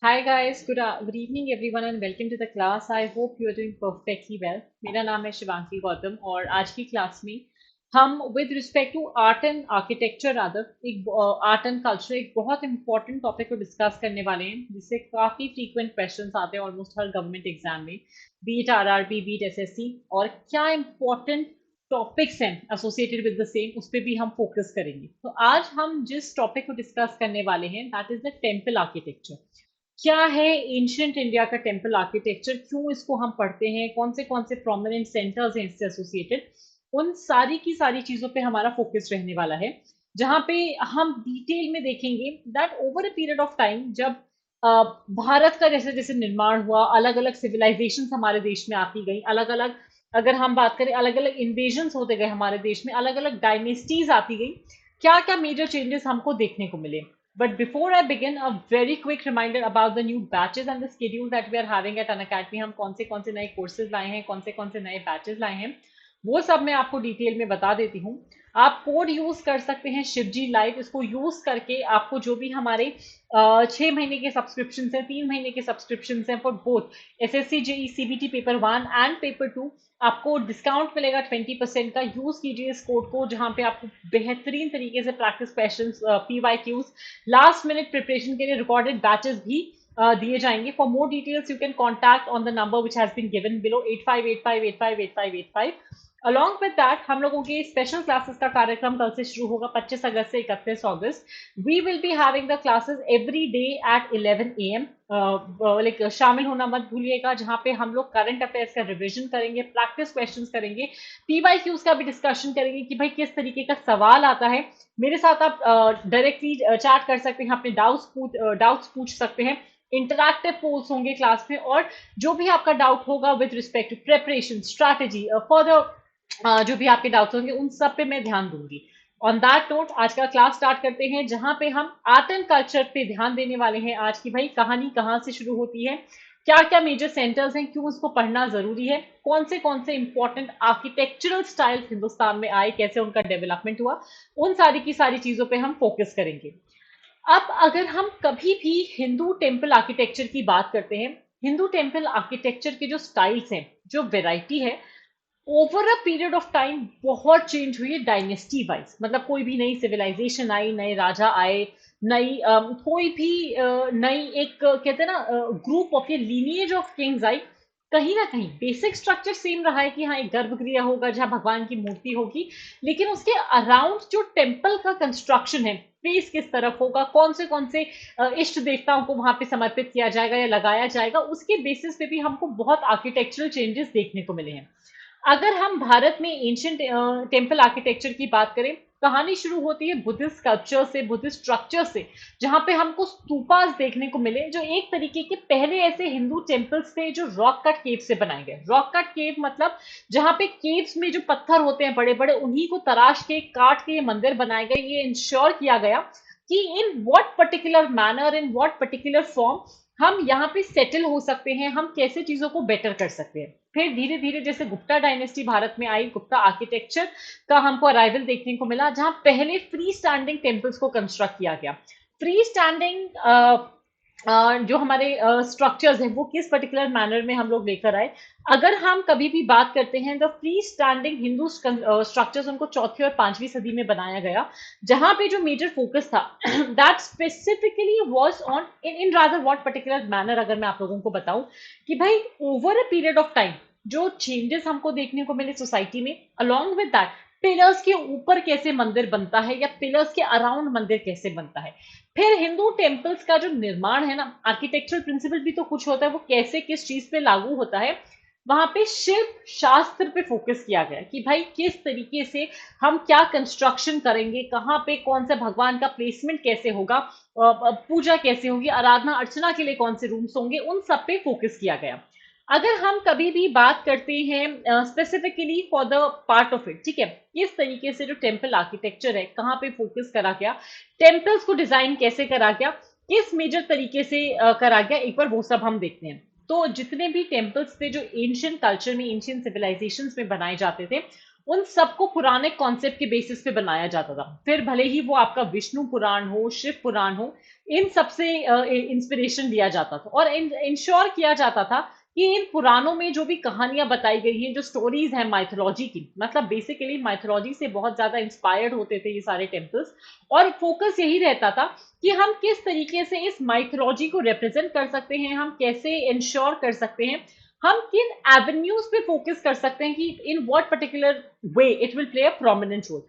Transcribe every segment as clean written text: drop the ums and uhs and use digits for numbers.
Hi guys, good evening everyone and welcome to the class. I hope you are doing perfectly well. मेरा नाम है शिवांगी गौतम और आज की क्लास में हम with respect to art and architecture rather एक आर्ट एंड कल्चर एक बहुत इंपॉर्टेंट टॉपिक को डिस्कस करने वाले हैं जिससे काफी फ्रीक्वेंट क्वेश्चंस आते हैं ऑलमोस्ट हर गवर्नमेंट एग्जाम में, बीट आरआरबी बीट एसएससी। और क्या इंपॉर्टेंट टॉपिक्स हैं एसोसिएटेड विद द सेम, उस पर भी हम फोकस करेंगे। तो आज हम जिस टॉपिक को डिस्कस करने वाले हैं that is the temple architecture. क्या है एंशियंट इंडिया का टेम्पल आर्किटेक्चर, क्यों इसको हम पढ़ते हैं, कौन से प्रोमिनेंट सेंटर्स हैं इससे एसोसिएटेड, उन सारी की सारी चीजों पे हमारा फोकस रहने वाला है। जहां पे हम डिटेल में देखेंगे that over a period of time जब भारत का जैसे जैसे निर्माण हुआ, अलग अलग सिविलाइजेशन हमारे देश में आती गई, अलग अलग अगर हम बात करें अलग अलग इन्वेजन होते गए हमारे देश में, अलग अलग डायनेस्टीज आती गई, क्या क्या मेजर चेंजेस हमको देखने को मिले। But before I begin, a very quick reminder about the new batches and the schedule that we are having at Unacademy. हम कौन से नए कोर्सेज लाए हैं, कौन से नए बैचेस लाए हैं, वो सब मैं आपको डिटेल में बता देती हूँ। आप कोड यूज कर सकते हैं शिवजी लाइव, इसको यूज करके आपको जो भी हमारे 6 महीने के सब्सक्रिप्शन हैं, 3 महीने के सब्सक्रिप्शन हैं for both S S C JE CBT paper 1 and paper 2, आपको डिस्काउंट मिलेगा 20% का। यूज कीजिए इस कोड को जहां पे आपको बेहतरीन तरीके से practice questions, PYQs, last minute preparation के लिए रिकॉर्डेड बैचेस भी दिए जाएंगे। For more details you can contact on the number which has been given below 8585858585। Along with that हम लोगों के स्पेशल क्लासेस का कार्यक्रम कल से शुरू होगा, 25 अगस्त से 31 अगस्त। We will be having the classes every day at 11 AM। Like शामिल होना मत भूलिएगा, जहां पे हम लोग करंट अफेयर्स का रिवीजन करेंगे, प्रैक्टिस क्वेश्चंस करेंगे, पीवाई क्यूज का भी डिस्कशन करेंगे कि भाई किस तरीके का सवाल आता है। मेरे साथ आप डायरेक्टली चैट कर सकते हैं, अपने डाउट्स पूछ सकते हैं। इंटरैक्टिव पोल्स होंगे क्लास में, और जो भी आपका डाउट होगा with respect to preparation strategy further, जो भी आपके डाउट्स होंगे उन सब पे मैं ध्यान दूंगी। ऑन दैट नोट आज का क्लास स्टार्ट करते हैं, जहां पे हम आर्ट एंड कल्चर पे ध्यान देने वाले हैं। आज की भाई कहानी कहाँ से शुरू होती है, क्या क्या मेजर सेंटर्स हैं, क्यों उसको पढ़ना जरूरी है, कौन से इंपॉर्टेंट आर्किटेक्चरल स्टाइल हिंदुस्तान में आए, कैसे उनका डेवलपमेंट हुआ, उन सारी की सारी चीजों पे हम फोकस करेंगे। अब अगर हम कभी भी हिंदू टेम्पल आर्किटेक्चर की बात करते हैं, हिंदू टेम्पल आर्किटेक्चर के जो स्टाइल्स हैं, जो वेराइटी है, over a period of time बहुत चेंज हुई है डायनेस्टी वाइज। मतलब कोई भी नई सिविलाइजेशन आई, नए राजा आए, नई कोई भी नई एक कहते हैं ना ग्रुप ऑफ, ये लीनिएज ऑफ किंग्स आई, कहीं ना कहीं बेसिक स्ट्रक्चर सेम रहा है कि हाँ एक गर्भगृह होगा जहाँ भगवान की मूर्ति होगी, लेकिन उसके अराउंड जो टेम्पल का कंस्ट्रक्शन है, फेस किस तरफ होगा, कौन से इष्ट देवताओं को वहां पे समर्पित किया जाएगा या लगाया जाएगा, उसके बेसिस पे भी हमको बहुत आर्किटेक्चरल चेंजेस देखने को मिले हैं। अगर हम भारत में एंशियंट टेम्पल आर्किटेक्चर की बात करें, कहानी शुरू होती है बुद्धिस्ट स्कल्पचर से, बुद्धिस्ट स्ट्रक्चर से, जहां पे हमको स्तूपास देखने को मिले, जो एक तरीके के पहले ऐसे हिंदू टेम्पल्स थे जो रॉक कट केव से बनाए गए। रॉक कट केव मतलब जहां पे केव्स में जो पत्थर होते हैं बड़े बड़े, उन्हीं को तराश के काट के ये मंदिर बनाए गए। ये इंश्योर किया गया कि in what particular manner, in what particular form हम यहाँ पे सेटल हो सकते हैं, हम कैसे चीजों को बेटर कर सकते हैं। फिर धीरे धीरे जैसे गुप्ता डायनेस्टी भारत में आई, गुप्ता आर्किटेक्चर का हमको अराइवल देखने को मिला, जहां पहले फ्री स्टैंडिंग टेम्पल्स को कंस्ट्रक्ट किया गया। फ्री स्टैंडिंग जो हमारे स्ट्रक्चर्स हैं वो किस पर्टिकुलर मैनर में हम लोग लेकर आए। अगर हम कभी भी बात करते हैं the free standing Hindu structures, उनको चौथी और 5वीं सदी में बनाया गया, जहां पे जो मेजर फोकस था that specifically was on in rather what particular manner. अगर मैं आप लोगों को बताऊं कि भाई over a period of time जो चेंजेस हमको देखने को मिले सोसाइटी में, अलॉन्ग विद दैट पिलर्स के ऊपर कैसे मंदिर बनता है या पिलर्स के अराउंड मंदिर कैसे बनता है। फिर हिंदू टेम्पल्स का जो निर्माण है ना, आर्किटेक्चरल प्रिंसिपल भी तो कुछ होता है, वो कैसे किस चीज पे लागू होता है। वहां पे शिल्प शास्त्र पे फोकस किया गया कि भाई किस तरीके से हम क्या कंस्ट्रक्शन करेंगे, कहाँ पे कौन सा भगवान का प्लेसमेंट कैसे होगा, पूजा कैसे होगी, आराधना अर्चना के लिए कौन से रूम्स होंगे, उन सब पे फोकस किया गया। अगर हम कभी भी बात करते हैं specifically for the part of it, ठीक है, किस तरीके से जो टेम्पल आर्किटेक्चर है कहाँ पे फोकस करा गया, टेम्पल्स को डिजाइन कैसे करा गया, किस मेजर तरीके से करा गया, एक बार वो सब हम देखते हैं। तो जितने भी टेम्पल्स थे जो एंशियंट कल्चर में, एंशियंट सिविलाइजेशंस में बनाए जाते थे, उन सबको पुराने कॉन्सेप्ट के बेसिस पे बनाया जाता था। फिर भले ही वो आपका विष्णु पुराण हो, शिव पुराण हो, इन सबसे इंस्पिरेशन लिया जाता था और इंश्योर किया जाता था कि इन पुराणों में जो भी कहानियां बताई गई हैं, जो स्टोरीज हैं माइथोलॉजी की, मतलब बेसिकली माइथोलॉजी से बहुत ज्यादा इंस्पायर्ड होते थे ये सारे टेम्पल्स। और फोकस यही रहता था कि हम किस तरीके से इस माइथोलॉजी को रिप्रेजेंट कर सकते हैं, हम कैसे इंश्योर कर सकते हैं, हम किन एवेन्यूज पे फोकस कर सकते हैं कि in what particular way it will play a prominent role.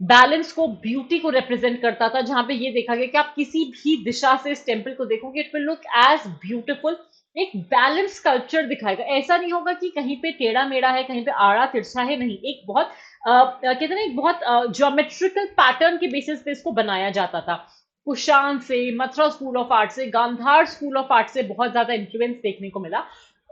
Balance को, ब्यूटी को रिप्रेजेंट करता था, जहां पे ये देखा गया कि आप किसी भी दिशा से इस टेम्पल को देखोगे it will look as beautiful. एक बैलेंस कल्चर दिखाएगा, ऐसा नहीं होगा कि कहीं पे टेढ़ा मेढ़ा है, कहीं पे आड़ा तिरछा है, नहीं, एक बहुत कहते हैं ना, एक बहुत ज्योमेट्रिकल पैटर्न के बेसिस पे इसको बनाया जाता था। कुशान से, मथुरा स्कूल ऑफ आर्ट से, गांधार स्कूल ऑफ आर्ट से बहुत ज्यादा इन्फ्लुएंस देखने को मिला।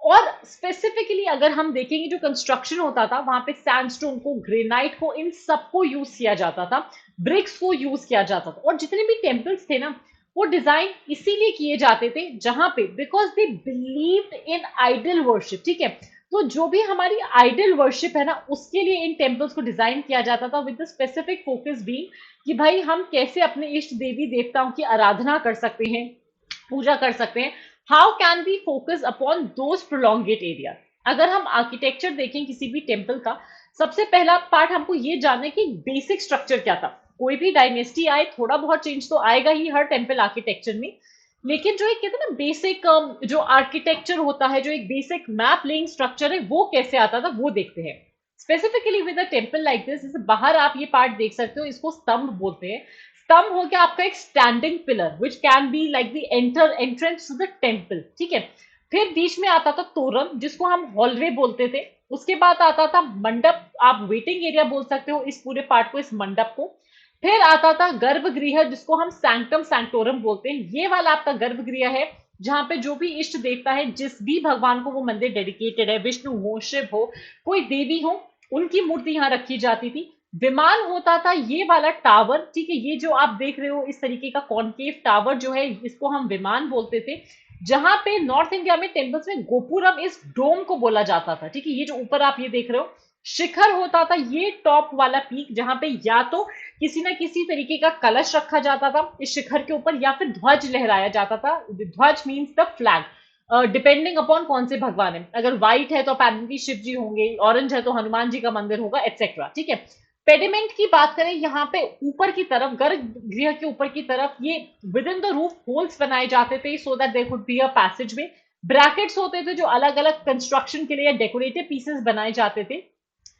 और स्पेसिफिकली अगर हम देखेंगे जो कंस्ट्रक्शन होता था वहां पे सैंडस्टोन को, ग्रेनाइट को, इन सबको यूज किया जाता था, ब्रिक्स को यूज किया जाता था। और जितने भी टेम्पल्स थे ना, वो डिजाइन इसीलिए किए जाते थे जहां पे because they believed in idol worship, ठीक है। तो जो भी हमारी आइडल वर्शिप है ना, उसके लिए इन टेम्पल्स को डिजाइन किया जाता था विद द स्पेसिफिक फोकस भी कि भाई हम कैसे अपने इष्ट देवी देवताओं की आराधना कर सकते हैं, पूजा कर सकते हैं। How can we focus upon those prolongate area. अगर हम आर्किटेक्चर देखें किसी भी टेम्पल का, सबसे पहला पार्ट हमको ये जानना है कि बेसिक स्ट्रक्चर क्या था। कोई भी डायनेस्टी आए, थोड़ा बहुत चेंज तो आएगा ही हर टेम्पल आर्किटेक्चर में, लेकिन जो एक कहते हैं ना बेसिक जो आर्किटेक्चर होता है, जो एक बेसिक मैप लेइंग स्ट्रक्चर है, वो कैसे आता था वो देखते हैं। Specifically with a temple like this, जैसे बाहर आप ये पार्ट देख सकते हो, इसको स्तंभ बोलते हैं। स्तंभ हो गया आपका एक standing pillar which can be like the entrance to the temple, ठीक है। फिर बीच में आता था तोरण, जिसको हम हॉलवे बोलते थे। उसके बाद आता था मंडप, आप वेटिंग एरिया बोल सकते हो इस पूरे पार्ट को, इस मंडप को। फिर आता था गर्भगृह, जिसको हम सैंक्टम सैंक्टोरम बोलते हैं। ये वाला आपका गर्भगृह है जहां पे जो भी इष्ट देवता है, जिस भी भगवान को वो मंदिर डेडिकेटेड है, विष्णु हो, शिव हो, कोई देवी हो, उनकी मूर्ति यहाँ रखी जाती थी। विमान होता था ये वाला टावर, ठीक है, ये जो आप देख रहे हो इस तरीके का कॉनकेव टावर जो है, इसको हम विमान बोलते थे। जहां पे नॉर्थ इंडिया में टेम्पल्स में गोपुरम इस डोम को बोला जाता था, ठीक है। ये जो ऊपर आप ये देख रहे हो शिखर होता था, ये टॉप वाला पीक, जहां पे या तो किसी ना किसी तरीके का कलश रखा जाता था इस शिखर के ऊपर, या फिर ध्वज लहराया जाता था। ध्वज means the flag, depending upon कौन से भगवान है। अगर व्हाइट है तो अपेरेंटली शिव जी होंगे, ऑरेंज है तो हनुमान जी का मंदिर होगा, एटसेट्रा, ठीक है। पेडिमेंट की बात करें, यहाँ पे ऊपर की तरफ, गर्भगृह के ऊपर की तरफ, ये within the roof holes बनाए जाते थे so that there could be a passage way. Brackets होते थे जो अलग अलग कंस्ट्रक्शन के लिए डेकोरेटिव पीसेस बनाए जाते थे।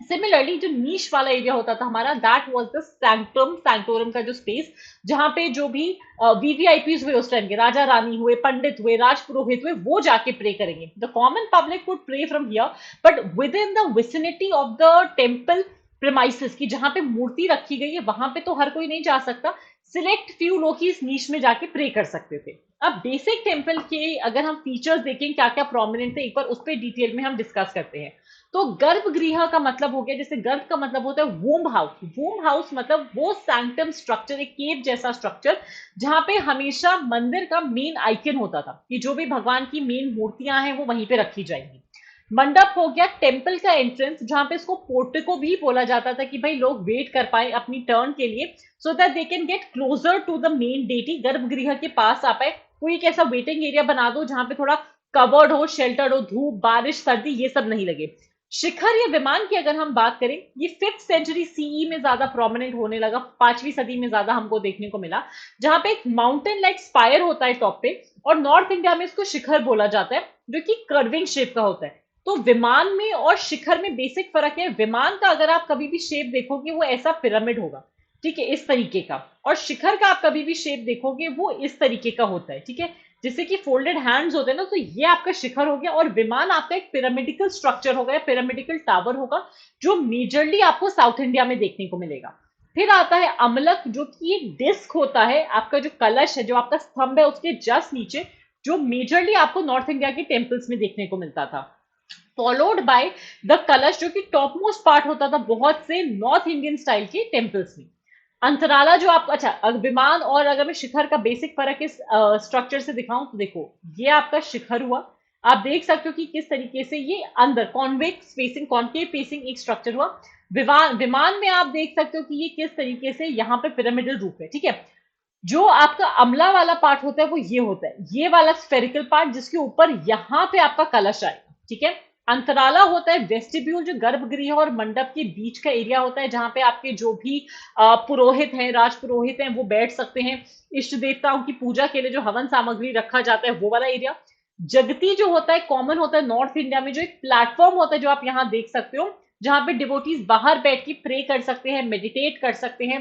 सिमिलरली जो नीश वाला एरिया होता था हमारा, दैट वाज द सैंक्टम सैंक्टोरम का जो स्पेस, जहां पे जो भी वीवीआईपीज हुए उस टाइम के, राजा रानी हुए, पंडित हुए, राजपुरोहित हुए, वो जाके प्रे करेंगे। The common public would pray from here, but within the vicinity of the temple premises की, जहां पे मूर्ति रखी गई है, वहां पे तो हर कोई नहीं जा सकता। सिलेक्ट फ्यू लोग ही इस नीश में जाके प्रे कर सकते थे। अब बेसिक टेम्पल के अगर हम फीचर्स देखें क्या क्या प्रोमिनेंट थे, एक बार उस पर डिटेल में हम डिस्कस करते हैं। तो गर्भगृह का मतलब हो गया, जैसे गर्भ का मतलब होता है वोम हाउस। वोम हाउस मतलब वो सैंक्टम स्ट्रक्चर, एक केव जैसा स्ट्रक्चर, जहां पे हमेशा मंदिर का मेन आइकन होता था कि जो भी भगवान की मेन मूर्तियां हैं वो वहीं पे रखी जाएंगी। मंडप हो गया टेम्पल का एंट्रेंस, जहां पे इसको पोर्टिको भी बोला जाता था कि भाई लोग वेट कर पाए अपनी टर्न के लिए, so that they can get closer to the main deity, गर्भगृह के पास आ पाए। कोई एक ऐसा वेटिंग एरिया बना दो जहां पे थोड़ा कवर्ड हो, शेल्टर्ड हो, धूप बारिश सर्दी ये सब नहीं लगे। शिखर या विमान की अगर हम बात करें, ये 5th सेंचुरी सीई में ज्यादा प्रोमिनेंट होने लगा, 5वीं सदी में ज्यादा हमको देखने को मिला, जहां पे एक माउंटेन लाइक स्पायर होता है टॉप पे, और नॉर्थ इंडिया में इसको शिखर बोला जाता है, जो कि कर्विंग शेप का होता है। तो विमान में और शिखर में बेसिक फर्क है। विमान का अगर आप कभी भी शेप देखोगे वो ऐसा पिरामिड होगा, ठीक है, इस तरीके का। और शिखर का आप कभी भी शेप देखोगे वो इस तरीके का होता है, ठीक है, जैसे कि फोल्डेड हैंड्स होते हैं ना। तो ये आपका शिखर हो गया, और विमान आपका एक पिरामिडिकल स्ट्रक्चर होगा, पिरामिडिकल टावर होगा, जो मेजरली आपको साउथ इंडिया में देखने को मिलेगा। फिर आता है अमलक, जो कि एक डिस्क होता है, आपका जो कलश है, जो आपका स्तंभ है उसके जस्ट नीचे, जो मेजरली आपको नॉर्थ इंडिया के टेम्पल्स में देखने को मिलता था। फॉलोड बाय द कलश, जो कि टॉप मोस्ट पार्ट होता था बहुत से नॉर्थ इंडियन स्टाइल के टेम्पल्स में। अंतराला जो आप, अच्छा, विमान और अगर मैं शिखर का बेसिक फर्क इस स्ट्रक्चर से दिखाऊं तो देखो, ये आपका शिखर हुआ। आप देख सकते हो कि किस तरीके से ये अंदर कॉन्वेक्स फेसिंग, कॉन्केव फेसिंग एक स्ट्रक्चर हुआ। विमान विमान में आप देख सकते हो कि ये किस तरीके से यहाँ पे पिरामिडल रूप है, ठीक है। जो आपका अमला वाला पार्ट होता है वो ये होता है, ये वाला स्फेरिकल पार्ट जिसके ऊपर यहाँ पे आपका कलश आएगा, ठीक है। अंतराला होता है वेस्टिब्यूल, जो गर्भगृह और मंडप के बीच का एरिया होता है, जहां पे आपके जो भी पुरोहित हैं, राज पुरोहित हैं, वो बैठ सकते हैं। इष्ट देवताओं की पूजा के लिए जो हवन सामग्री रखा जाता है वो वाला एरिया। जगती जो होता है कॉमन होता है नॉर्थ इंडिया में, जो एक प्लेटफॉर्म होता है जो आप यहाँ देख सकते हो, जहां पे डिवोटीज बाहर बैठ के प्रे कर सकते हैं, मेडिटेट कर सकते हैं,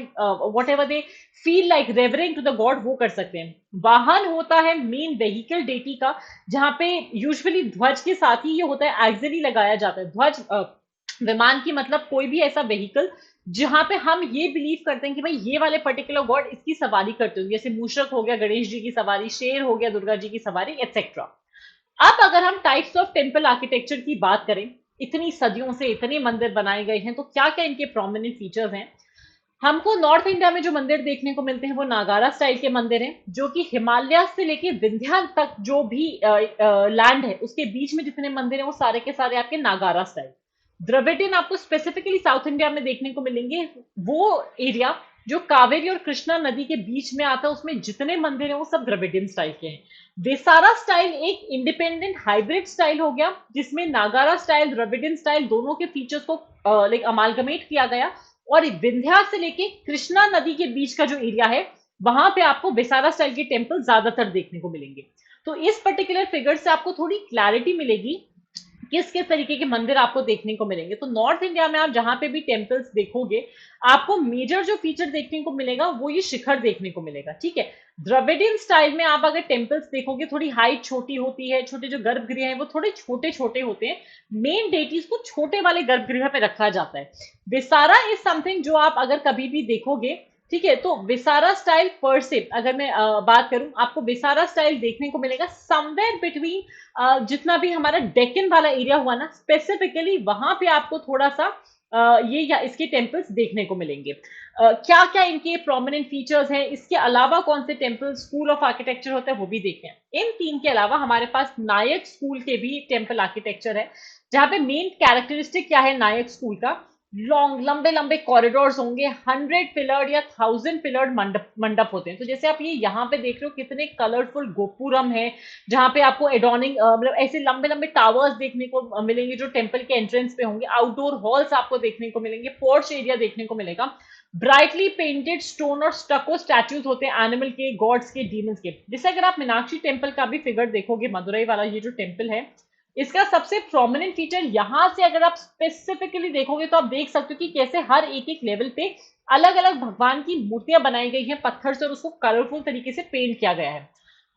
whatever they feel like revering to the god वो कर सकते हैं। वाहन होता है मेन व्हीकल डेटी का, जहां पे यूजुअली ध्वज के साथ ही ये होता है एक्सिली लगाया जाता है ध्वज। विमान की मतलब कोई भी ऐसा व्हीकल जहां पे हम ये बिलीव करते हैं कि भाई ये वाले पर्टिकुलर गॉड इसकी सवारी करते हो, जैसे मूषक हो गया गणेश जी की सवारी, शेर हो गया दुर्गा जी की सवारी, एक्सेट्रा। अब अगर हम टाइप्स ऑफ टेम्पल आर्किटेक्चर की बात करें, इतनी सदियों से इतने मंदिर बनाए गए हैं, तो क्या क्या इनके प्रोमिनेंट फीचर्स हैं। हमको नॉर्थ इंडिया में जो मंदिर देखने को मिलते हैं वो नागारा स्टाइल के मंदिर हैं, जो कि हिमालय से लेके विंध्या तक जो भी लैंड है उसके बीच में जितने मंदिर हैं वो सारे के सारे आपके नागारा स्टाइल। द्रविडियन आपको स्पेसिफिकली साउथ इंडिया में देखने को मिलेंगे, वो एरिया जो कावेरी और कृष्णा नदी के बीच में आता है, उसमें जितने मंदिर हैं वो सब द्रविडियन स्टाइल के हैं। वेसारा स्टाइल एक इंडिपेंडेंट हाइब्रिड स्टाइल हो गया, जिसमें नागारा स्टाइल द्रविडियन स्टाइल दोनों के फीचर्स को लाइक अमालगमेट किया गया। और विंध्या से लेके कृष्णा नदी के बीच का जो एरिया है वहां पे आपको बेसारा स्टाइल के टेम्पल ज्यादातर देखने को मिलेंगे। तो इस पर्टिकुलर फिगर से आपको थोड़ी क्लैरिटी मिलेगी किस किस तरीके के मंदिर आपको देखने को मिलेंगे। तो नॉर्थ इंडिया में आप जहां पे भी टेम्पल्स देखोगे, आपको मेजर जो फीचर देखने को मिलेगा वो ये शिखर देखने को मिलेगा, ठीक है। द्रविडियन स्टाइल में आप अगर टेम्पल्स देखोगे, थोड़ी हाइट छोटी होती है, छोटे जो गर्भगृह हैं वो थोड़े छोटे छोटे होते हैं, मेन डेटीज को छोटे वाले गर्भगृह पे रखा जाता है। विसारा इज समथिंग जो आप अगर कभी भी देखोगे, ठीक है, तो विसारा स्टाइल पर से अगर मैं बात करूं, आपको विसारा स्टाइल देखने को मिलेगा समवेयर बिटवीन जितना भी हमारा डेक्कन वाला एरिया हुआ ना, स्पेसिफिकली वहां पे आपको थोड़ा सा ये या इसके टेम्पल्स देखने को मिलेंगे। क्या क्या इनके प्रोमिनेंट फीचर्स हैं, इसके अलावा कौन से टेम्पल स्कूल ऑफ आर्किटेक्चर होता है वो भी देखें। इन तीन के अलावा हमारे पास नायक स्कूल के भी टेम्पल आर्किटेक्चर है, जहां पे मेन कैरेक्टरिस्टिक क्या है नायक स्कूल का, लॉन्ग लंबे लंबे कॉरिडोर्स होंगे, 100 पिलर्ड या 1000 पिलर्ड मंडप मंडप होते हैं। तो जैसे आप ये यहाँ पे देख रहे हो कितने कलरफुल गोपुरम है, जहां पे आपको एडोनिंग मतलब ऐसे लंबे लंबे टावर्स देखने को मिलेंगे जो टेम्पल के एंट्रेंस पे होंगे, आउटडोर हॉल्स आपको देखने को मिलेंगे, पोर्च एरिया देखने को मिलेगा, ब्राइटली पेंटेड स्टोन और स्टको स्टैच्यूज होते हैं एनिमल के, गॉड्स के, डीमंस के। जैसे अगर आप मीनाक्षी टेम्पल का भी फिगर देखोगे, मदुरई वाला ये जो टेम्पल है, इसका सबसे प्रोमिनेंट फीचर यहां से अगर आप स्पेसिफिकली देखोगे तो आप देख सकते हो कि कैसे हर एक एक लेवल पे अलग अलग भगवान की मूर्तियां बनाई गई हैं पत्थर से और उसको कलरफुल तरीके से पेंट किया गया है।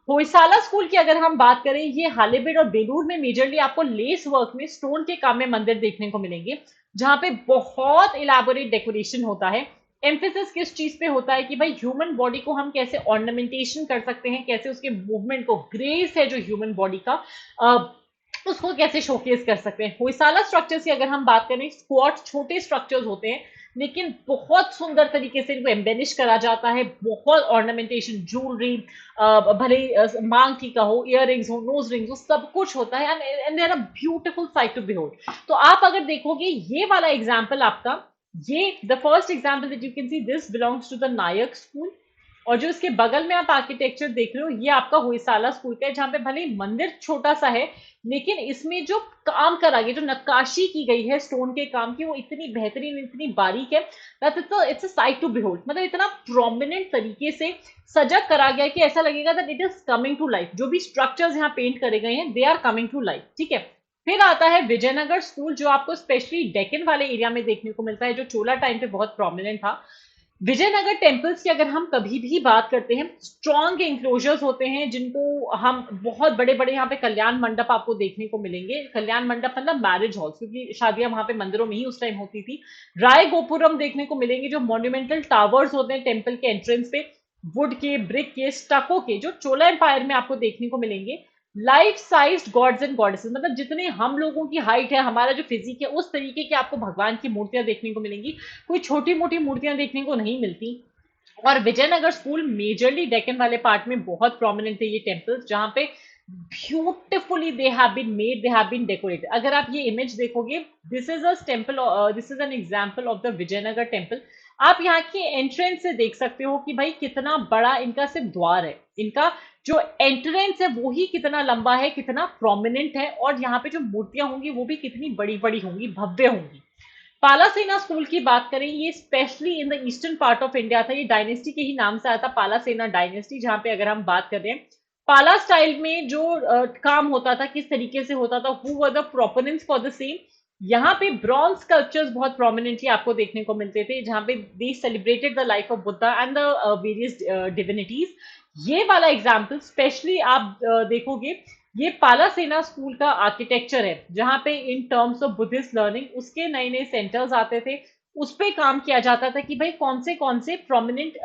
होयसाला स्कूल की अगर हम बात करें, ये हालेबेड और बेलूर में मेजरली आपको लेस वर्क में स्टोन के काम में मंदिर देखने को मिलेंगे, जहां पे बहुत इलाबोरेट डेकोरेशन होता है। एम्फेसिस किस चीज पे होता है कि भाई ह्यूमन बॉडी को हम कैसे ऑर्नामेंटेशन कर सकते हैं, कैसे उसके मूवमेंट को, ग्रेस है जो ह्यूमन बॉडी का, उसको कैसे शोकेस कर सकते हैं। होयसाला स्ट्रक्चर्स की अगर हम बात करें, स्क्वाट छोटे स्ट्रक्चर्स होते हैं लेकिन बहुत सुंदर तरीके से इनको एम्बेनिश करा जाता है, बहुत ऑर्नामेंटेशन, ज्वेलरी, भले मांग की का हो, इयर रिंग्स हो, नोज रिंग्स हो, सब कुछ होता है and there a beautiful sight to behold. तो आप अगर देखोगे ये वाला एग्जाम्पल आपका, ये the first example that you can see, this belongs to the Nayak school. और जो इसके बगल में आप आर्किटेक्चर देख रहे हो ये आपका होयसाला स्कूल का है, जहां पे भले ही मंदिर छोटा सा है लेकिन इसमें जो काम करा गया, जो नक्काशी की गई है स्टोन के काम की, वो इतनी बेहतरीन, इतनी बारीक है that it's a sight to behold. मतलब इतना प्रोमिनेंट तरीके से सजा करा गया कि ऐसा लगेगा that it is coming to life. जो भी स्ट्रक्चर्स यहाँ पेंट करे गए हैं they are coming to life, ठीक है। फिर आता है विजयनगर स्कूल, जो आपको स्पेशली डेक्कन वाले एरिया में देखने को मिलता है, जो चोला टाइम पे बहुत प्रोमिनेंट था। विजयनगर टेम्पल्स की अगर हम कभी भी बात करते हैं, स्ट्रॉन्ग इंक्लोजर्स होते हैं जिनको हम बहुत बड़े बड़े, यहाँ पे कल्याण मंडप आपको देखने को मिलेंगे। कल्याण मंडप मतलब मैरिज हॉल, क्योंकि शादियां वहां पे मंदिरों में ही उस टाइम होती थी। राय गोपुरम देखने को मिलेंगे, जो मॉन्यूमेंटल टावर्स होते हैं टेम्पल के एंट्रेंस पे, वुड के, ब्रिक के, स्टको के, जो चोला एम्पायर में आपको देखने को मिलेंगे। Life size gods and goddesses, मतलब जितने हम लोगों की हाइट है, हमारा जो फिजिक है, उस तरीके की आपको भगवान की मूर्तियां देखने को मिलेंगी, कोई छोटी मोटी मूर्तियां देखने को नहीं मिलती। और विजयनगर स्कूल मेजरली डेक्कन वाले पार्ट में बहुत प्रोमिनेंट है ये टेम्पल्स, जहां पे beautifully they have been made, they have been decorated. अगर आप ये इमेज देखोगे, this is a temple, this is an example of the Vijayanagar temple. आप यहाँ के एंट्रेंस से देख सकते हो कि भाई कितना बड़ा इनका सिर्फ द्वार है, इनका जो एंट्रेंस है वो ही कितना लंबा है, कितना प्रोमिनेंट है, और यहाँ पे जो मूर्तियां होंगी वो भी कितनी बड़ी बड़ी होंगी, भव्य होंगी। पालासेना स्कूल की बात करें, ये specially in the eastern part of India था। ये डायनेस्टी के ही नाम से आया था, पालासेना डायनेस्टी। जहां पे अगर हम बात कर रहे हैं पाला स्टाइल में जो काम होता था, किस तरीके से होता था, who were the proponents for the same. यहाँ पे ब्रॉन्ज स्कल्पचर्स बहुत प्रोमिनेंटली आपको देखने को मिलते थे, जहां पे दे celebrated the life of Buddha and the various divinities. ये वाला एग्जाम्पल स्पेशली आप देखोगे, ये पालासेना स्कूल का आर्किटेक्चर है, जहां पे in terms of Buddhist learning उसके नए नए सेंटर्स आते थे, उस पे काम किया जाता था कि भाई कौन से प्रोमिनेंट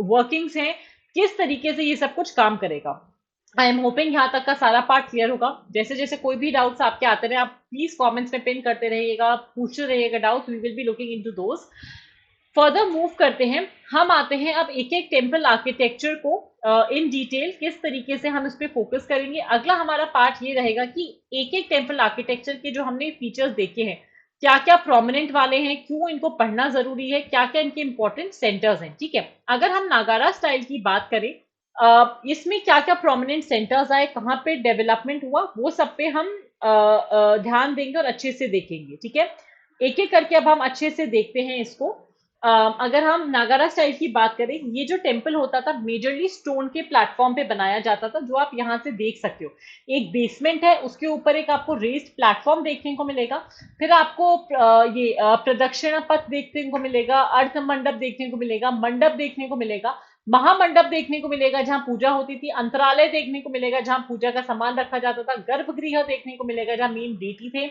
वर्किंग्स हैं, किस तरीके से ये सब कुछ काम करेगा। आई एम होपिंग यहाँ तक का सारा पार्ट क्लियर होगा। जैसे जैसे कोई भी डाउट्स आपके आते रहे, आप प्लीज कमेंट्स में पिन करते रहिएगा, पूछते रहिएगा doubts, we will be looking into those. Further move करते हैं, हम आते हैं अब एक एक टेम्पल आर्किटेक्चर को इन डिटेल किस तरीके से हम इस पे फोकस करेंगे। अगला हमारा पार्ट ये रहेगा कि एक एक टेम्पल आर्किटेक्चर के जो हमने फीचर्स देखे हैं, क्या क्या प्रोमिनेंट वाले हैं, क्यों इनको पढ़ना जरूरी है, क्या क्या इनके इंपॉर्टेंट सेंटर्स हैं। ठीक है, अगर हम नागारा स्टाइल की बात करें, इसमें क्या क्या प्रोमिनेंट सेंटर्स आए, कहाँ पे डेवलपमेंट हुआ, वो सब पे हम ध्यान देंगे और अच्छे से देखेंगे। ठीक है, एक एक करके अब हम अच्छे से देखते हैं इसको। अगर हम नागारा स्टाइल की बात करें, ये जो टेम्पल होता था मेजरली स्टोन के प्लेटफॉर्म पे बनाया जाता था, जो आप यहाँ से देख सकते हो। एक बेसमेंट है, उसके ऊपर एक आपको रेस्ड प्लेटफॉर्म देखने को मिलेगा, फिर आपको ये प्रदक्षिणा पथ देखने को मिलेगा, अर्थ मंडप देखने को मिलेगा, मंडप देखने को मिलेगा, महामंडप देखने को मिलेगा जहां पूजा होती थी, अंतरालय देखने को मिलेगा जहां पूजा का सामान रखा जाता था, गर्भगृह देखने को मिलेगा जहां मेन डेटी थे।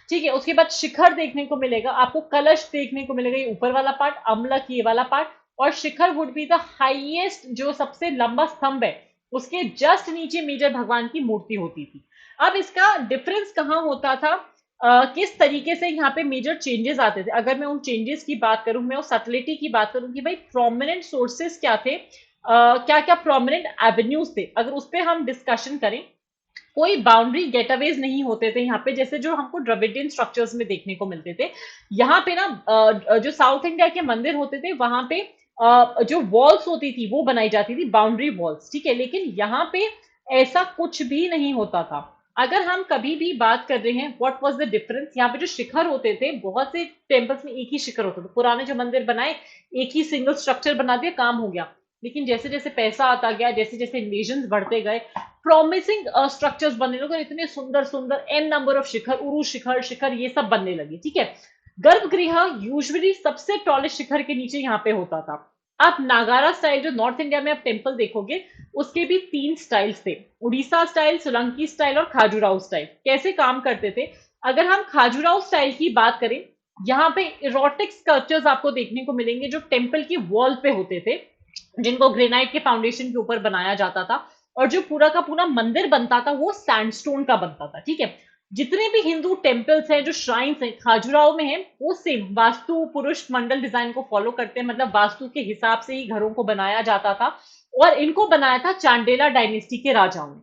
ठीक है, उसके बाद शिखर देखने को मिलेगा, आपको कलश देखने को मिलेगा, ये ऊपर वाला पार्ट, अम्लक ये वाला पार्ट, और शिखर वुड बी द हाईएस्ट, जो सबसे लंबा स्तंभ है, उसके जस्ट नीचे मेजर भगवान की मूर्ति होती थी। अब इसका डिफरेंस कहाँ होता था, किस तरीके से यहाँ पे मेजर चेंजेस आते थे। अगर मैं उन चेंजेस की बात करूं, मैं उस सटलिटी की बात करूं कि भाई प्रोमिनेंट सोर्सेस क्या थे, क्या क्या प्रोमिनेंट एवेन्यूज थे, अगर उस पर हम डिस्कशन करें, कोई बाउंड्री गेटअवेज नहीं होते थे यहाँ पे, जैसे जो हमको द्रविडियन स्ट्रक्चर्स में देखने को मिलते थे। यहाँ पे ना जो साउथ इंडिया के मंदिर होते थे, वहां पे जो वॉल्स होती थी वो बनाई जाती थी, बाउंड्री वॉल्स। ठीक है, लेकिन यहाँ पे ऐसा कुछ भी नहीं होता था। अगर हम कभी भी बात कर रहे हैं व्हाट वाज द डिफरेंस, यहाँ पे जो शिखर होते थे, बहुत से टेम्पल्स में एक ही शिखर होता था, पुराने जो मंदिर बनाए एक ही सिंगल स्ट्रक्चर बना दिया, काम हो गया। लेकिन जैसे जैसे पैसा आता गया, जैसे जैसे इन्वेजन बढ़ते गए, प्रॉमिसिंग स्ट्रक्चर्स बनने लगे, इतने सुंदर सुंदर एन नंबर ऑफ शिखर, उरु शिखर शिखर ये सब बनने लगे। ठीक है, गर्भगृह यूजुअली सबसे टॉलेस्ट शिखर के नीचे यहाँ पे होता था। आप नागारा स्टाइल, जो नॉर्थ इंडिया में आप टेम्पल देखोगे, उसके भी तीन स्टाइल्स थे, उड़ीसा स्टाइल, सोलंकी स्टाइल और खाजुराहो स्टाइल। कैसे काम करते थे, अगर हम खाजुराहो स्टाइल की बात करें, यहाँ पे इरोटिक स्कल्पचर्स आपको देखने को मिलेंगे, जो टेम्पल की वॉल पे होते थे, जिनको ग्रेनाइट के फाउंडेशन के ऊपर बनाया जाता था, और जो पूरा का पूरा मंदिर बनता था वो सैंडस्टोन का बनता था। ठीक है, जितने भी हिंदू टेम्पल्स हैं, जो श्राइन्स हैं खाजुराहो में हैं, वो सेम वास्तु पुरुष मंडल डिजाइन को फॉलो करते हैं, मतलब वास्तु के हिसाब से ही घरों को बनाया जाता था, और इनको बनाया था चांडेला डायनेस्टी के राजाओं ने।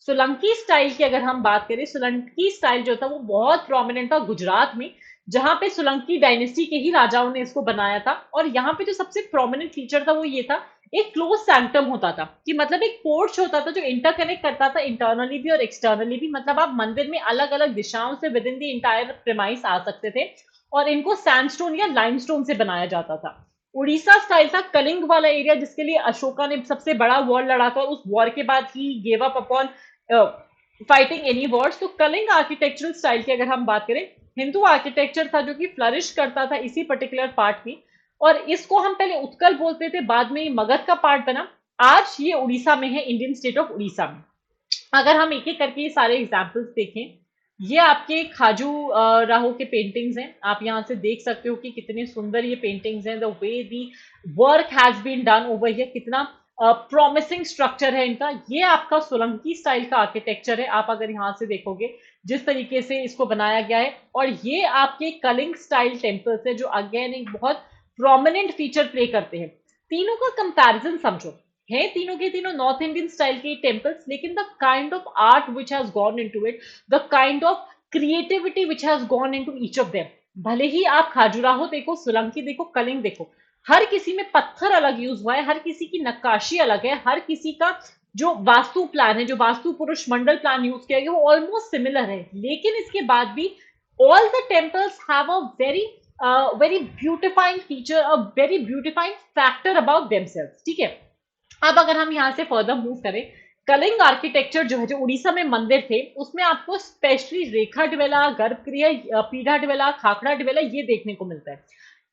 सोलंकी स्टाइल की अगर हम बात करें, सोलंकी स्टाइल जो था वो बहुत प्रोमिनेंट था गुजरात में, जहां पे सोलंकी डायनेस्टी के ही राजाओं ने इसको बनाया था। और यहाँ पे जो सबसे प्रोमिनेंट फीचर था वो ये था, एक क्लोज सैंक्टम होता था, कि मतलब एक पोर्च होता था जो इंटरकनेक्ट करता था इंटरनली भी और एक्सटर्नली भी, मतलब आप मंदिर में अलग अलग दिशाओं से within the entire premise आ सकते थे, और इनको सैंडस्टोन या लाइमस्टोन से बनाया जाता था। उड़ीसा स्टाइल था कलिंग वाला एरिया, जिसके लिए अशोका ने सबसे बड़ा वॉर लड़ा था, उस वॉर के बाद he gave up upon fighting any Wars. तो कलिंग आर्किटेक्चरल स्टाइल की अगर हम बात करें, हिंदू आर्किटेक्चर था जो कि फ्लरिश करता था इसी पर्टिकुलर पार्ट में, और इसको हम पहले उत्कल बोलते थे, बाद में ये मगध का पार्ट बना, आज ये उड़ीसा में है, इंडियन स्टेट ऑफ उड़ीसा में। अगर हम एक एक करके ये सारे एग्जाम्पल्स देखें, ये आपके खाजू राहो के पेंटिंग्स हैं, आप यहाँ से देख सकते हो कि कितने सुंदर ये पेंटिंग्स हैं, the way the work has been done over here, कितना प्रॉमिसिंग स्ट्रक्चर है इनका। ये आपका सोलंकी स्टाइल का आर्किटेक्चर है, आप अगर यहाँ से देखोगे जिस तरीके से इसको बनाया गया है, और ये आपके कलिंग स्टाइल टेम्पल्स है, जो अगेन एक बहुत प्रोमिनेंट फीचर प्ले करते हैं। तीनों का कंपैरिजन समझो, है तीनों के तीनों नॉर्थ इंडियन स्टाइल के टेम्पल्स, लेकिन the kind of art which has gone into it, the kind of creativity which has gone into each of them, भले ही आप खाजुराहो देखो, सोलंकी देखो, कलिंग देखो, हर किसी में पत्थर अलग यूज हुआ है, हर किसी की नक्काशी अलग है, हर किसी का जो वास्तु प्लान है, जो वास्तु पुरुष मंडल प्लान यूज किया गया वो ऑलमोस्ट सिमिलर है, लेकिन इसके बाद भी all the temples have a very beautifying feature, a very beautifying factor about themselves. ठीक है, अब अगर हम यहाँ से फर्दर मूव करें, कलिंग आर्किटेक्चर जो है, जो उड़ीसा में मंदिर थे, उसमें आपको स्पेशली रेखा ड्वेला, गर्भगृह, पीढ़ा ड्वेला, खाखड़ा ड्वेला ये देखने को मिलता है।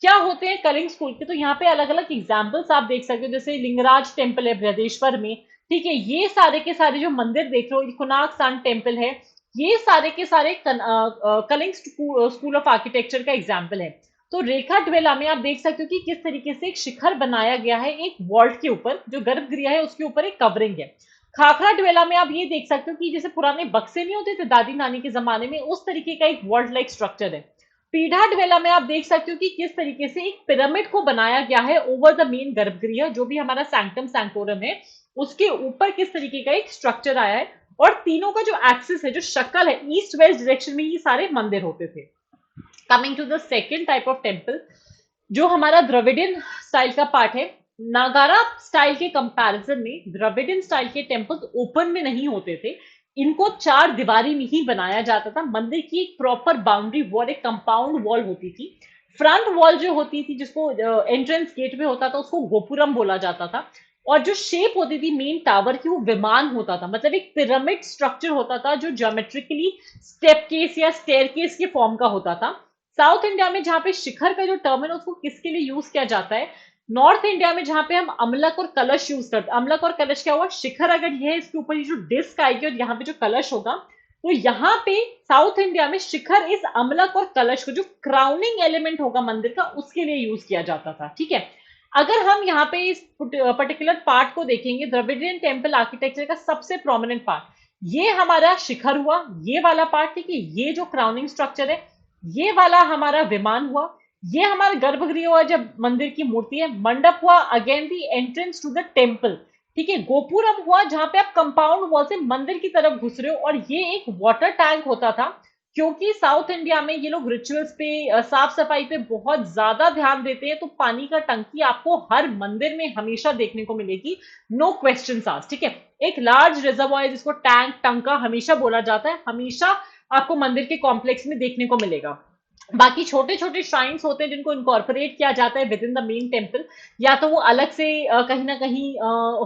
क्या होते हैं कलिंग स्कूल के, तो यहाँ पे अलग अलग एग्जाम्पल्स आप देख सकते हो, जैसे लिंगराज टेम्पल है बृहदेश्वर में, ठीक है, ये सारे के सारे जो मंदिर देख रहे हो, कोणार्क सन टेम्पल है, ये सारे के सारे कलिंग स्कूल ऑफ आर्किटेक्चर का एग्जाम्पल है। तो रेखा ड्वेला में आप देख सकते हो कि किस तरीके से एक शिखर बनाया गया है एक वॉल्ट के ऊपर, जो गर्भगृह है उसके ऊपर एक कवरिंग है। खाखरा ड्वेला में आप ये देख सकते हो कि जैसे पुराने बक्से नहीं होते थे दादी नानी के जमाने में, उस तरीके का एक वॉल्ट लाइक स्ट्रक्चर है। पीढ़ा ड्वेला में आप देख सकते हो कि किस तरीके से एक पिरामिड को बनाया गया है ओवर द मेन गर्भगृह, जो भी हमारा सैंक्टम सैंक्टोरम है, उसके ऊपर किस तरीके का एक स्ट्रक्चर आया है। और तीनों का जो एक्सिस है, जो शक्ल है, ईस्ट वेस्ट डायरेक्शन में ये सारे मंदिर होते थे। Coming to the second type of temple, जो हमारा द्रविडियन स्टाइल का पार्ट है, नागारा स्टाइल के कंपैरिजन में द्रविडियन स्टाइल के टेम्पल्स ओपन में नहीं होते थे, इनको चार दीवारी में ही बनाया जाता था। मंदिर की एक प्रॉपर बाउंड्री वॉल, एक कंपाउंड वॉल होती थी। फ्रंट वॉल जो होती थी, जिसको एंट्रेंस गेट पे होता था, उसको गोपुरम बोला जाता था। और जो शेप होती थी मेन टावर की, वो विमान होता था, मतलब एक पिरामिड स्ट्रक्चर होता था, जो ज्योमेट्रिकली स्टेप केस या स्टेयर केस के फॉर्म का होता था। साउथ इंडिया में जहां पे शिखर का जो टर्म है उसको किसके लिए यूज किया जाता है, नॉर्थ इंडिया में जहां पे हम अमलक और कलश यूज करते हैं। अमलक और कलश क्या हुआ, शिखर अगर ये है, इसके ऊपर ये जो डिस्क आएगी और यहाँ पे जो कलश होगा, तो यहाँ पे साउथ इंडिया में शिखर इस अमलक और कलश को, जो क्राउनिंग एलिमेंट होगा मंदिर का, उसके लिए यूज किया जाता था। ठीक है, अगर हम यहाँ पे इस पर्टिकुलर पार्ट को देखेंगे, द्रविडियन टेम्पल आर्किटेक्चर का सबसे प्रोमिनेंट पार्ट ये हमारा शिखर हुआ, ये वाला पार्ट, ठीक है, ये जो क्राउनिंग स्ट्रक्चर है, ये वाला हमारा विमान हुआ, ये हमारा गर्भगृह हुआ जब मंदिर की मूर्ति है, मंडप हुआ again the entrance to the temple, ठीक है, गोपुरम हुआ जहां पे आप कंपाउंड वॉल से मंदिर की तरफ घुस रहे हो, और ये एक वाटर टैंक होता था, क्योंकि साउथ इंडिया में ये लोग रिचुअल्स पे, साफ सफाई पे बहुत ज्यादा ध्यान देते हैं, तो पानी का टंकी आपको हर मंदिर में हमेशा देखने को मिलेगी, नो क्वेश्चन आस्क्ड। ठीक है, एक लार्ज रिजर्वॉयर जिसको टैंक, टंका हमेशा बोला जाता है, हमेशा आपको मंदिर के कॉम्प्लेक्स में देखने को मिलेगा। बाकी छोटे छोटे श्राइन्स होते हैं जिनको इनकॉर्पोरेट किया जाता है with in the main temple, या तो वो अलग से कहीं ना कहीं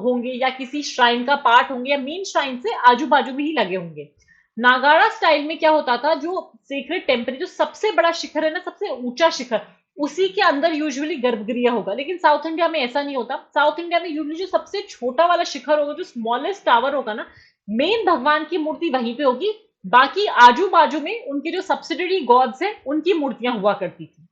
होंगे, या किसी श्राइन का पार्ट होंगे, या मेन श्राइन से आजू बाजू में ही लगे होंगे। नागारा स्टाइल में क्या होता था, जो सीक्रेट टेम्पल, जो सबसे बड़ा शिखर है ना, सबसे ऊंचा शिखर, उसी के अंदर यूजुअली गर्भगृह होगा, लेकिन साउथ इंडिया में ऐसा नहीं होता। साउथ इंडिया में यूजुअली जो सबसे छोटा वाला शिखर होगा, जो स्मॉलेस्ट टावर होगा ना, मेन भगवान की मूर्ति वहीं पे होगी, बाकी आजू बाजू में उनके जो सब्सिडरी गॉड्स हैं उनकी मूर्तियां हुआ करती थी।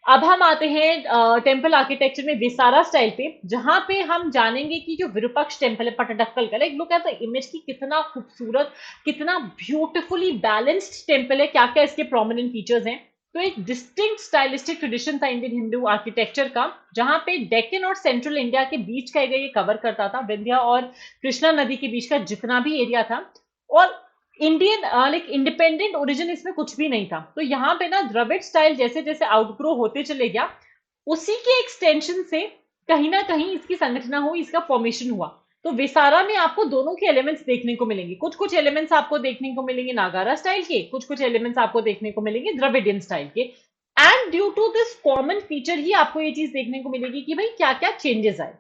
अब हम आते हैं टेम्पल आर्किटेक्चर में विसारा स्टाइल पे, जहां पे हम जानेंगे कि जो विरूपाक्ष टेम्पल है पटडक्कल का, एक लुक एट द इमेज की कितना खूबसूरत, कितना ब्यूटीफुली बैलेंस्ड टेम्पल है, क्या क्या इसके प्रोमिनेंट फीचर्स हैं। तो एक डिस्टिंक्ट स्टाइलिस्टिक ट्रेडिशन था इंडियन हिंदू आर्किटेक्चर का, जहां पे डेक्कन और सेंट्रल इंडिया के बीच का एरिया ये कवर करता था, विंध्या और कृष्णा नदी के बीच का जितना भी एरिया था, और इंडियन लाइक इंडिपेंडेंट ओरिजिन इसमें कुछ भी नहीं था। तो यहाँ पे ना द्रविड़ स्टाइल जैसे जैसे आउटग्रो होते चले गया, उसी के एक्सटेंशन से कहीं ना कहीं इसकी संरचना हुई, इसका फॉर्मेशन हुआ। तो विसारा में आपको दोनों के एलिमेंट्स देखने को मिलेंगे, कुछ कुछ एलिमेंट्स आपको देखने को मिलेंगे नागारा स्टाइल के, कुछ कुछ एलिमेंट्स आपको देखने को मिलेंगे द्रविडियन स्टाइल के, and due to this common feature ही आपको ये चीज देखने को मिलेगी कि भाई क्या क्या चेंजेस आए।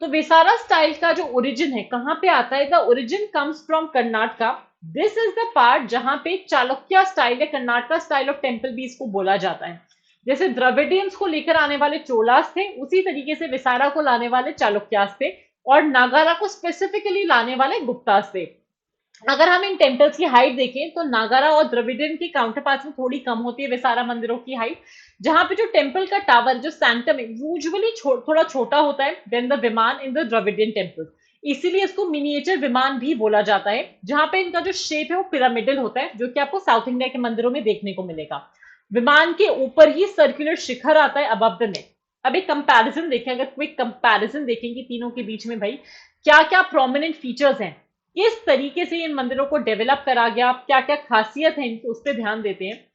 तो विसारा स्टाइल का जो ओरिजिन है कहाँ पे आता है, the origin comes from Karnataka. This is the part जहां पे चालुक्य स्टाइल है, कर्नाटका स्टाइल ऑफ टेम्पल भी इसको बोला जाता है। जैसे द्रविडियंस को लेकर आने वाले चोलास थे, उसी तरीके से विसारा को लाने वाले चालुक्यास थे, और नागारा को स्पेसिफिकली लाने वाले गुप्तास थे। अगर हम इन टेम्पल्स की हाइट देखें तो नागारा और द्रविडियन के काउंटर पार्ट में थोड़ी कम होती है विसारा मंदिरों की हाइट, जहां पे जो टेम्पल का टावर, जो सैंक्टम है, यूजुअली थोड़ा छोटा होता है देन द विमान इन द द्रविडियन टेम्पल, इसीलिए इसको मिनिएचर विमान भी बोला जाता है। जहां पे इनका जो शेप है वो पिरामिडल होता है, जो कि आपको साउथ इंडिया के मंदिरों में देखने को मिलेगा। विमान के ऊपर ही सर्कुलर शिखर आता है अबव द नेक। अब एक कंपैरिजन देखें, अगर क्विक कंपैरिजन देखेंगे तीनों के बीच में, भाई क्या क्या प्रोमिनेंट फीचर्स हैं, किस तरीके से इन मंदिरों को डेवलप करा गया, क्या क्या खासियत है इनकी, उस पर ध्यान देते हैं।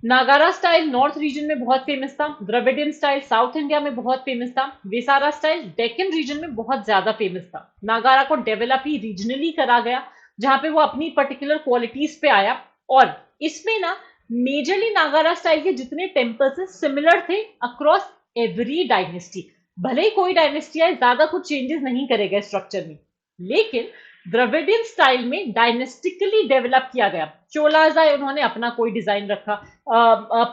नागारा स्टाइल नॉर्थ रीजन में बहुत फेमस था, द्रविडियन स्टाइल साउथ इंडिया में बहुत फेमस था, वेसारा स्टाइल डेक्कन रीजन में बहुत ज्यादा फेमस था। नागारा को डेवलप ही रीजनली करा गया, जहां पे वो अपनी पर्टिकुलर क्वालिटीज पे आया। और इसमें ना मेजरली नागारा स्टाइल के जितने टेम्पल्स हैं सिमिलर थे अक्रॉस एवरी डायनेस्टी। भले ही कोई डायनेस्टी आए, ज्यादा कुछ चेंजेस नहीं करेगा स्ट्रक्चर में, लेकिन द्रविडियन स्टाइल में डायनेस्टिकली डेवलप किया गया। चोलाज आए, उन्होंने अपना कोई डिजाइन रखा,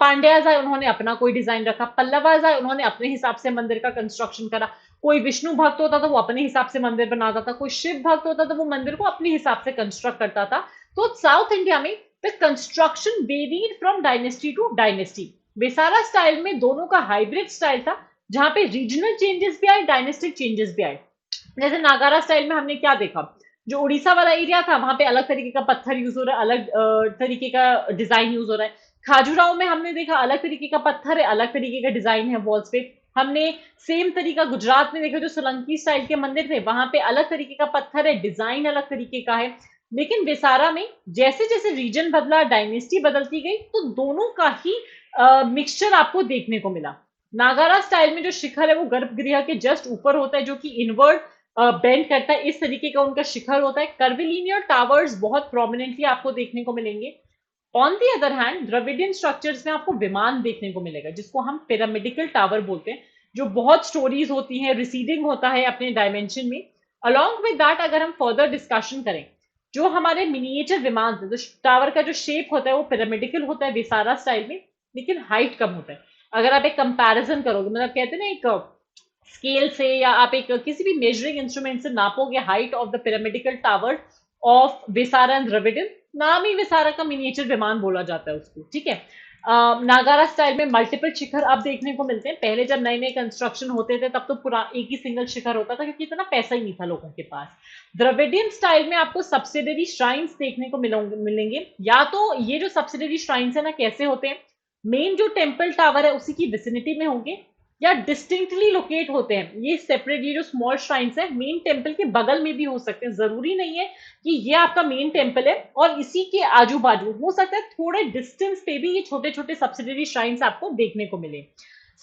पांड्याज आए, उन्होंने अपना कोई डिजाइन रखा, पल्लवाज आए, उन्होंने अपने हिसाब से मंदिर का कंस्ट्रक्शन करा। कोई विष्णु भक्त होता था वो अपने हिसाब से मंदिर बनाता था, कोई शिव भक्त होता था वो मंदिर को अपने हिसाब से कंस्ट्रक्ट करता था। तो साउथ इंडिया में the construction varied from dynasty to dynasty. Vesara style में दोनों का हाइब्रिड स्टाइल था, जहां पे रीजनल चेंजेस भी आए, डायनेस्टिक चेंजेस भी आए। जैसे नागारा स्टाइल में हमने क्या देखा, जो उड़ीसा वाला एरिया था वहां पे अलग तरीके का पत्थर यूज हो रहा है, अलग तरीके का डिजाइन यूज हो रहा है। खाजुराहो में हमने देखा अलग तरीके का पत्थर है, अलग तरीके का डिजाइन है वॉल्स पे। हमने सेम तरीका गुजरात में देखा, जो सोलंकी स्टाइल के मंदिर थे वहां पे अलग तरीके का पत्थर है, डिजाइन अलग तरीके का है। लेकिन विसारा में जैसे जैसे रीजन बदला, डायनेस्टी बदलती गई, तो दोनों का ही मिक्सचर आपको देखने को मिला। नागारा स्टाइल में जो शिखर है वो गर्भगृह के जस्ट ऊपर होता है, जो कि इनवर्ड बेंड करता है, इस तरीके का उनका शिखर होता है। कर्विलिनियर टावर्स बहुत प्रोमिनेंटली आपको देखने को मिलेंगे। On the other hand Dravidian structures में आपको विमान देखने को मिलेगा, जिसको हम पिरामिडिकल टावर बोलते हैं, जो बहुत स्टोरीज होती हैं, रिसीडिंग होता है अपने डायमेंशन में। अलॉन्ग विद दैट अगर हम फर्दर डिस्कशन करें, जो हमारे मिनिएचर विमान थे, जो टावर का जो शेप होता है वो पिरामिडिकल होता है विसारा स्टाइल में, लेकिन हाइट कम होता है। अगर आप एक कंपैरिजन करोगे, मतलब कहते हैं ना एक स्केल से, या आप एक किसी भी मेजरिंग इंस्ट्रूमेंट से नापोगे height of the pyramidical tower of Vesara and Dravidian, नाम ही विसारा का मिनिएचर विमान बोला जाता है उसको, ठीक है। नागारा स्टाइल में मल्टीपल शिखर अब देखने को मिलते हैं। पहले जब नए नए कंस्ट्रक्शन होते थे तब तो पूरा एक ही सिंगल शिखर होता था, क्योंकि इतना पैसा ही नहीं था लोगों के पास। द्रविडियन स्टाइल में आपको सब्सिडरी श्राइन्स देखने को मिलेंगे। या तो ये जो सब्सिडरी श्राइन्स है ना, कैसे होते हैं, मेन जो टेम्पल टावर है उसी की विसिनिटी में होंगे, या डिस्टिंक्टली लोकेट होते हैं। ये सेपरेट, ये जो स्मॉल श्राइन्स है मेन टेम्पल के बगल में भी हो सकते हैं, जरूरी नहीं है कि ये आपका मेन टेम्पल है और इसी के आजू बाजू, हो सकता है थोड़े डिस्टेंस पे भी ये छोटे छोटे सब्सिडरी श्राइन्स आपको देखने को मिले।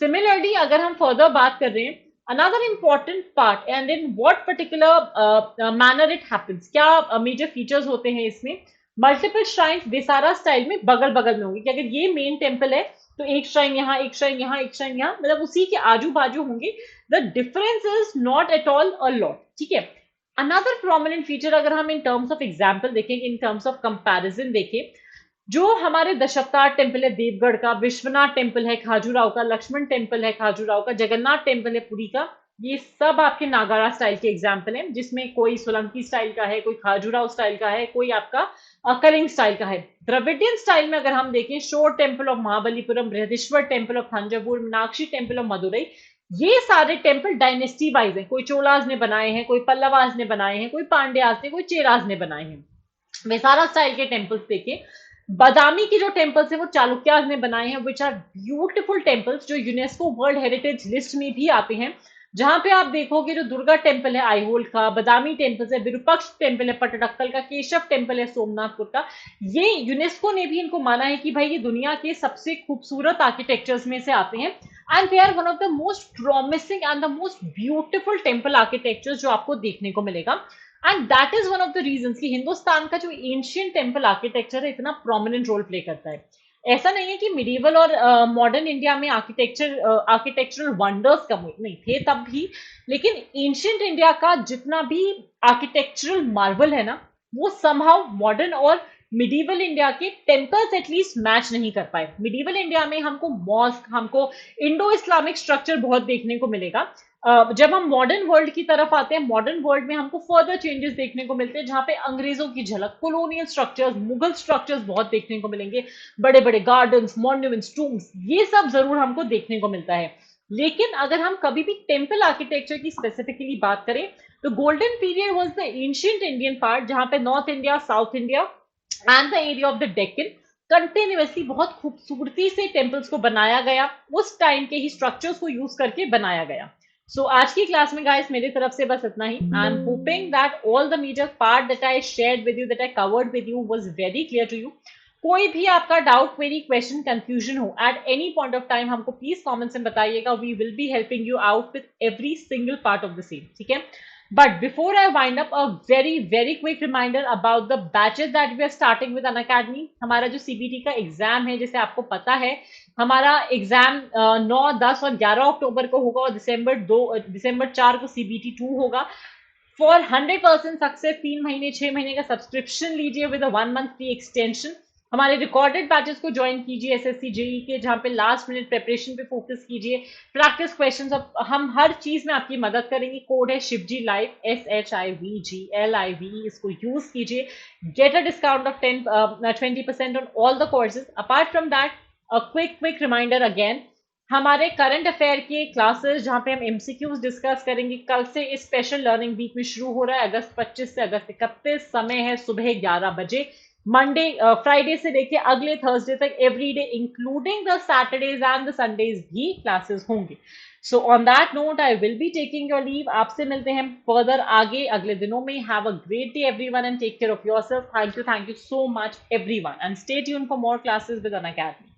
सिमिलरली अगर हम फर्दर बात कर रहे हैं, another important part and in what particular manner it happens, क्या मेजर फीचर्स होते हैं इसमें। मल्टीपल श्राइन्स बेसारा स्टाइल में बगल बगल में होंगे, कि अगर ये मेन टेम्पल है तो एक श्राइन यहाँ, एक श्राइन यहाँ, एक श्राइन यहाँ, मतलब उसी के आजू बाजू होंगे। The difference is not at all a lot, ठीक है। अनदर प्रोमिनेंट फीचर अगर हम इन टर्म्स ऑफ एग्जाम्पल देखें, इन टर्म्स ऑफ कंपैरिजन देखें, जो हमारे दशावतार टेम्पल है देवगढ़ का, विश्वनाथ टेम्पल है खाजुराहो का, लक्ष्मण टेम्पल है खाजुराहो का, जगन्नाथ टेम्पल है पुरी का, ये सब आपके नागारा स्टाइल के एग्जाम्पल हैं, जिसमें कोई सोलंकी स्टाइल का है, कोई खाजुराहो स्टाइल का है, कोई आपका कलिंग स्टाइल का है। द्रविडियन स्टाइल में अगर हम देखें, shore temple of Mahabalipuram, Brihadeeswara temple of Thanjavur, Meenakshi temple of Madurai, ये सारे टेम्पल डायनेस्टी वाइज हैं। कोई चोलाज ने बनाए हैं, कोई पल्लवाज ने बनाए हैं, कोई पांड्याज ने, कोई चेराज ने बनाए हैं। वेसारा स्टाइल के टेम्पल्स देखें, बादामी की जो टेम्पल्स है वो चालुक्याज ने बनाए हैं, विच आर ब्यूटीफुल टेम्पल्स, जो यूनेस्को वर्ल्ड हेरिटेज लिस्ट में भी आते हैं। जहां पे आप देखोगे जो दुर्गा टेम्पल है आईहोल का, बादामी टेम्पल है, विरूपाक्ष टेम्पल है पटडक्कल का, केशव टेम्पल है सोमनाथपुर का, ये यूनेस्को ने भी इनको माना है कि भाई ये दुनिया के सबसे खूबसूरत आर्किटेक्चर्स में से आते हैं, and they are one of the most promising and the most beautiful temple architecture जो आपको देखने को मिलेगा। And that is one of the reason कि हिंदुस्तान का जो एंशियंट टेम्पल आर्किटेक्चर है इतना प्रोमिनेंट रोल प्ले करता है। ऐसा नहीं है कि मिडिवल और मॉडर्न इंडिया में आर्किटेक्चरल वंडर्स कम हुए, नहीं थे तब भी, लेकिन एंशियंट इंडिया का जितना भी आर्किटेक्चरल मार्वल है ना, वो समहाउ मॉडर्न और मिडिवल इंडिया के टेम्पल्स एटलीस्ट मैच नहीं कर पाए। मिडिवल इंडिया में हमको मॉस्क, हमको इंडो इस्लामिक स्ट्रक्चर बहुत देखने को मिलेगा। जब हम मॉडर्न वर्ल्ड की तरफ आते हैं, मॉडर्न वर्ल्ड में हमको फर्दर चेंजेस देखने को मिलते हैं, जहां पे अंग्रेजों की झलक, कॉलोनियल स्ट्रक्चर्स, मुगल स्ट्रक्चर्स बहुत देखने को मिलेंगे, बड़े बड़े गार्डन्स, मॉन्यूमेंट्स, टूम्स, ये सब जरूर हमको देखने को मिलता है। लेकिन अगर हम कभी भी टेम्पल आर्किटेक्चर की स्पेसिफिकली बात करें, तो golden period was the ancient Indian part, जहां पे north India, south India and the area of the Deccan continuously बहुत खूबसूरती से टेम्पल्स को बनाया गया, उस टाइम के ही स्ट्रक्चर्स को यूज करके बनाया गया. सो आज की क्लास में गाइस मेरी तरफ से बस इतना ही. I am hoping that all the major part that I shared with you, that I covered with you, was very clear to you. कोई भी आपका डाउट, क्वेरी, क्वेश्चन, कंफ्यूजन हो at any point of time, हमको please comments में बताइएगा. We will be helping you out with every single part of the same. ठीक है. But before I wind up, a very very quick reminder about the batches that we are starting with Unacademy. हमारा जो CBT का exam है, जैसे आपको पता है, हमारा एग्जाम 9, 10 और 11 अक्टूबर को होगा, और दिसंबर 4 को CBT 2 होगा. फॉर 100% सक्सेस 3 महीने 6 महीने का सब्सक्रिप्शन लीजिए विद 1 मंथ फ्री एक्सटेंशन. हमारे रिकॉर्डेड बैचेस को ज्वाइन कीजिए एसएससी जेई के, जहां पे लास्ट मिनट प्रिपरेशन पे फोकस कीजिए, प्रैक्टिस क्वेश्चंस, हम हर चीज में आपकी मदद करेंगे. कोड है शिवजी लाइव, SHIVGLIVE, इसको यूज कीजिए. Get a discount of 20% on all the courses. Apart from that, a quick reminder again, हमारे करंट अफेयर के क्लासेस जहां पे हम एमसीक्यूज डिस्कस करेंगे, कल से इस स्पेशल लर्निंग वीक में शुरू हो रहा है. अगस्त 25 से अगस्त 31, समय है सुबह 11 बजे. मंडे फ्राइडे से लेके अगले थर्सडे तक every day including the Saturdays and the Sundays भी क्लासेस होंगे. So on that note I will be taking your leave. आपसे मिलते हैं फर्दर आगे अगले दिनों में. Have a great day everyone and take care of yourself. Thank you so much everyone, and stay tuned for more classes with Unacademy.